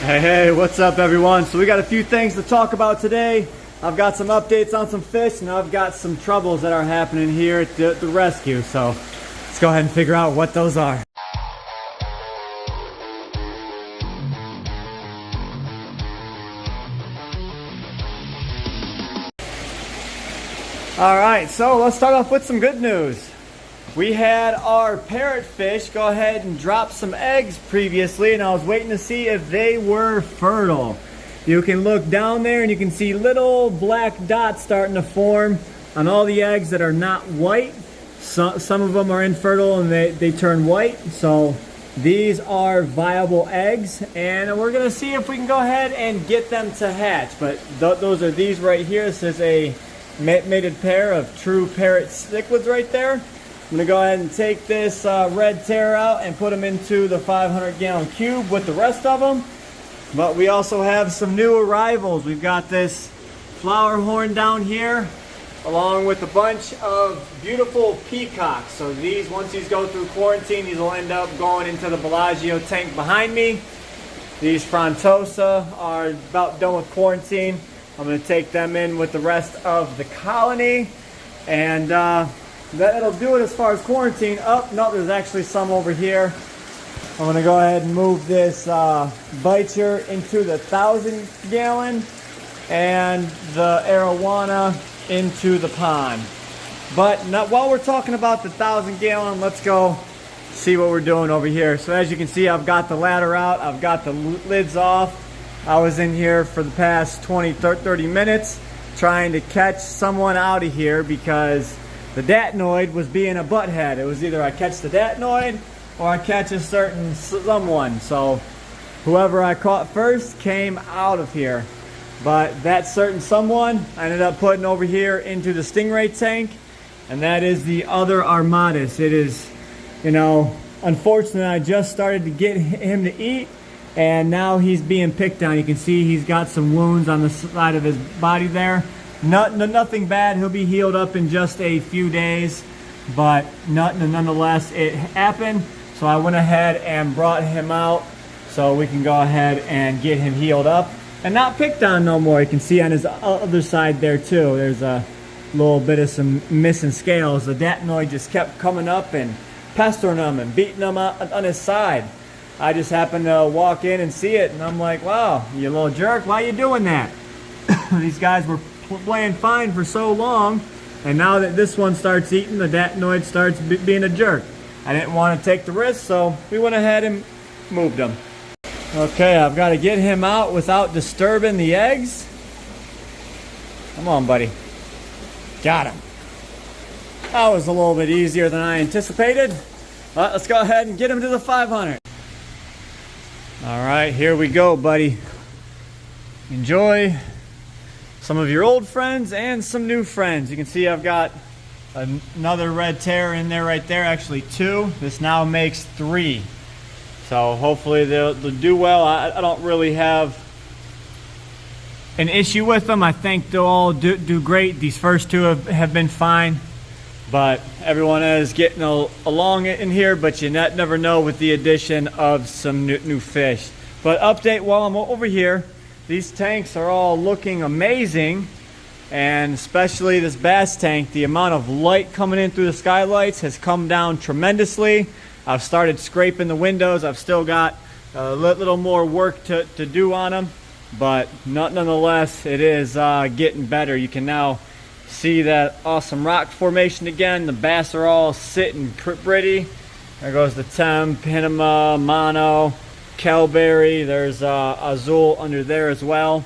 Hey, what's up everyone? So we got a few things to talk about today. I've got some updates on some fish, and I've got some troubles that are happening here at the rescue. So let's go ahead and figure out what those are. Alright, so let's start off with some good news. We had our parrotfish go ahead and drop some eggs previously, and I was waiting to see if they were fertile. You can look down there and you can see little black dots starting to form on all the eggs that are not white. Some of them are infertile and they turn white. So these are viable eggs, and we're going to see if we can go ahead and get them to hatch. But those are these right here. This is a mated pair of true parrot cichlids right there. I'm going to go ahead and take this redtail out and put them into the 500-gallon cube with the rest of them. But we also have some new arrivals. We've got this flower horn down here, along with a bunch of beautiful peacocks. So these, once these go through quarantine, these will end up going into the Bellagio tank behind me. These Frontosa are about done with quarantine. I'm going to take them in with the rest of the colony, and that'll do it as far as quarantine. Oh, no, there's actually some over here. I'm going to go ahead and move this biter into the 1,000-gallon and the Arowana into the pond. But while we're talking about the 1,000-gallon, let's go see what we're doing over here. So as you can see, I've got the ladder out. I've got the lids off. I was in here for the past 20-30 minutes trying to catch someone out of here because the datnoid was being a butthead. It was either I catch the datnoid or I catch a certain someone. So whoever I caught first came out of here. But that certain someone I ended up putting over here into the stingray tank, and that is the other Armatus. It is, you know, unfortunate. I just started to get him to eat, and now he's being picked on. You can see he's got some wounds on the side of his body there. Nothing bad. He'll be healed up in just a few days, but nonetheless, it happened. So I went ahead and brought him out so we can go ahead and get him healed up and not picked on no more. You can see on his other side there too, there's a little bit of some missing scales. The datnoid just kept coming up and pestering him and beating him on his side. I just happened to walk in and see it, and I'm like, wow, you little jerk, why are you doing that? These guys were playing fine for so long, and now that this one starts eating, the datnoid starts being a jerk. I didn't want to take the risk, so we went ahead and moved him. Okay, I've got to get him out without disturbing the eggs. Come on, buddy. Got him. That was a little bit easier than I anticipated. Let's go ahead and get him to the 500. All right, here we go, buddy. Enjoy some of your old friends and some new friends. You can see I've got another red tear in there right there, actually 2. This now makes 3. So hopefully they'll do well. I don't really have an issue with them. I think they'll all do great. These first 2 have been fine, but everyone is getting along in here, but you never know with the addition of some new fish. But update while I'm over here, these tanks are all looking amazing, and especially this bass tank, the amount of light coming in through the skylights has come down tremendously. I've started scraping the windows. I've still got a little more work to do on them, but nonetheless, it is getting better. You can now see that awesome rock formation again. The bass are all sitting pretty. There goes the Tem, Panama, Mono, Kelberry. There's Azul under there as well.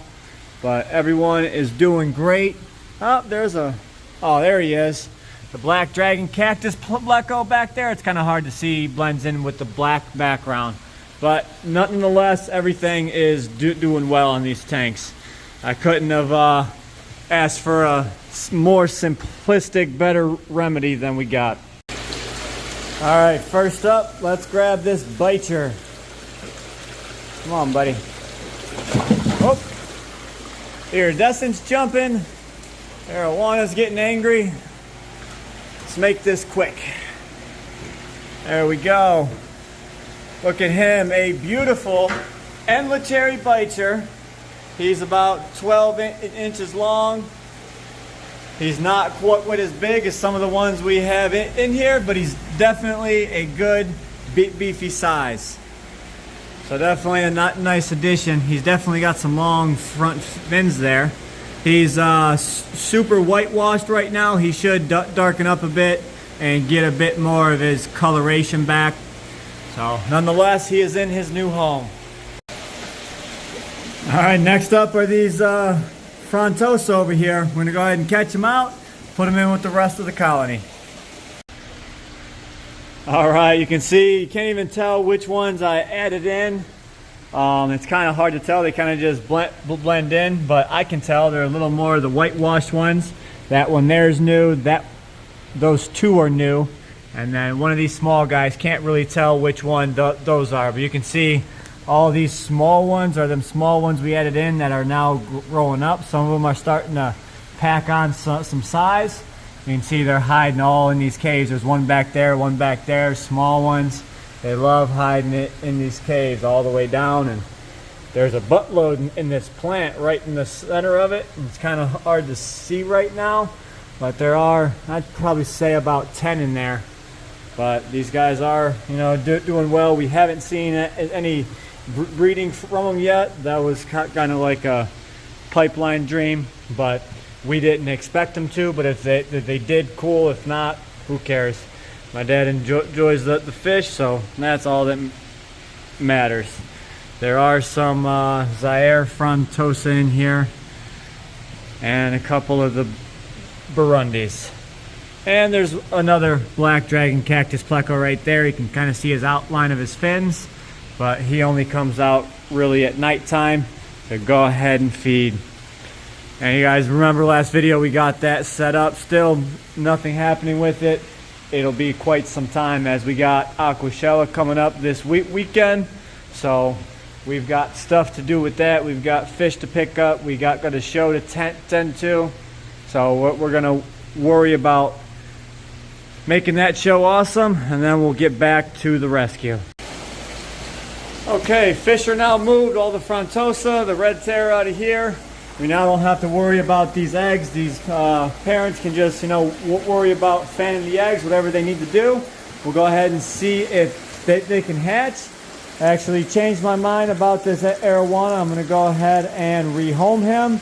But everyone is doing great. Oh, there he is. The black dragon cactus pleco back there. It's kind of hard to see, blends in with the black background. But nonetheless, everything is doing well on these tanks. I couldn't have asked for a more simplistic, better remedy than we got. All right, first up, let's grab this biter. Come on, buddy. Oh. Iridescence jumping. Arowanas getting angry. Let's make this quick. There we go. Look at him, a beautiful Endlecheri bicher. He's about 12 inches long. He's not quite as big as some of the ones we have in here, but he's definitely a good beefy size. So definitely a nice addition. He's definitely got some long front fins there. He's super whitewashed right now. He should darken up a bit and get a bit more of his coloration back. So nonetheless, he is in his new home. All right, next up are these Frontosa over here. We're gonna go ahead and catch them out, put them in with the rest of the colony. All right, you can see, you can't even tell which ones I added in. It's kind of hard to tell. They kind of just blend in, but I can tell they're a little more of the whitewashed ones. That one there is new. Those two are new. And then one of these small guys, can't really tell which one those are, but you can see all these small ones are them small ones we added in that are now growing up. Some of them are starting to pack on some size. You can see they're hiding all in these caves. There's one back there, small ones. They love hiding it in these caves all the way down. And there's a buttload in this plant right in the center of it. It's kind of hard to see right now, but there are, I'd probably say about 10 in there. But these guys are, you know, doing well. We haven't seen any breeding from them yet. That was kind of like a pipeline dream, but we didn't expect them to. But if they did, cool. If not, who cares? My dad enjoys the fish, so that's all that matters. There are some Zaire Frontosa in here and a couple of the Burundis. And there's another black dragon cactus pleco right there. You can kind of see his outline of his fins, but he only comes out really at nighttime to go ahead and feed. And you guys remember last video, we got that set up. Still nothing happening with it. It'll be quite some time as we got Aquashella coming up this weekend. So we've got stuff to do with that. We've got fish to pick up. We got a show to tend to. So we're gonna worry about making that show awesome, and then we'll get back to the rescue. Okay, fish are now moved. All the Frontosa, the redtail out of here. We now don't have to worry about these eggs. These parents can just, you know, worry about fanning the eggs, whatever they need to do. We'll go ahead and see if they can hatch. I actually changed my mind about this Arowana. I'm going to go ahead and rehome him.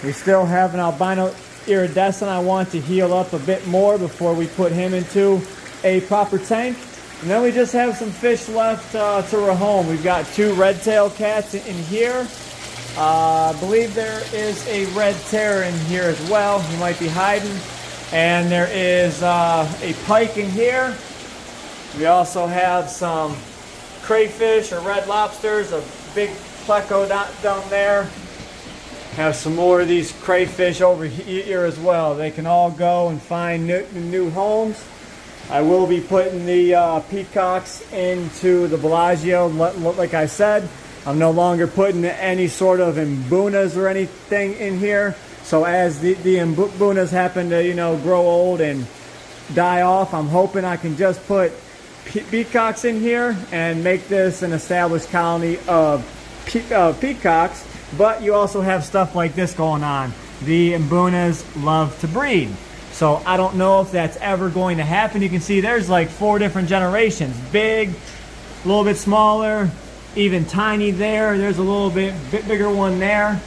We still have an albino iridescent I want to heal up a bit more before we put him into a proper tank. And then we just have some fish left to rehome. We've got 2 redtail cats in here. I believe there is a red terror in here as well. He might be hiding. And there is a pike in here. We also have some crayfish or red lobsters, a big pleco down there. Have some more of these crayfish over here as well. They can all go and find new homes. I will be putting the peacocks into the Bellagio. Like I said, I'm no longer putting any sort of imbunas or anything in here. So as the imbunas happen to, you know, grow old and die off, I'm hoping I can just put peacocks in here and make this an established colony of peacocks. But you also have stuff like this going on. The imbunas love to breed. So I don't know if that's ever going to happen. You can see there's like 4 different generations. Big, a little bit smaller, even tiny there. There's a little bit bigger one there.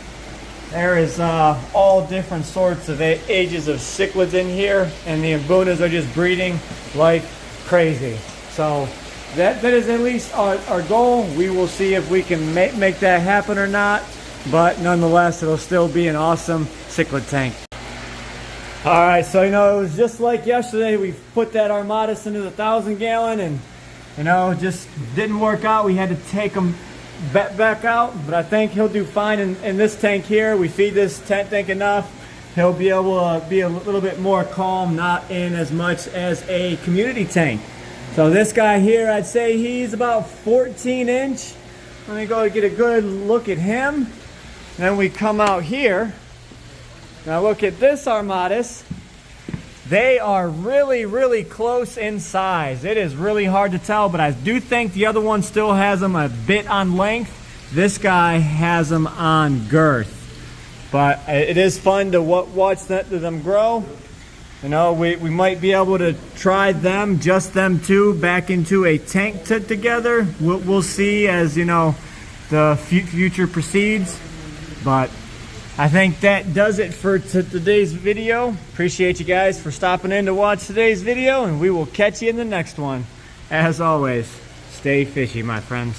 There is all different sorts of ages of cichlids in here. And the imbunas are just breeding like crazy. So that is at least our goal. We will see if we can make that happen or not. But nonetheless, it'll still be an awesome cichlid tank. All right, so you know, it was just like yesterday. We put that Armatus into the 1,000 gallon, and you know, just didn't work out. We had to take him back out, but I think he'll do fine in this tank here. We feed this tank enough, he'll be able to be a little bit more calm, not in as much as a community tank. So this guy here, I'd say he's about 14 inch. Let me go get a good look at him. Then we come out here. Now look at this Armatus. They are really, really close in size. It is really hard to tell, but I do think the other one still has them a bit on length. This guy has them on girth. But it is fun to watch them grow. You know, we might be able to try them, just them two, back into a tank together. We'll see as, you know, the future proceeds. But I think that does it for today's video. Appreciate you guys for stopping in to watch today's video, and we will catch you in the next one. As always, stay fishy, my friends.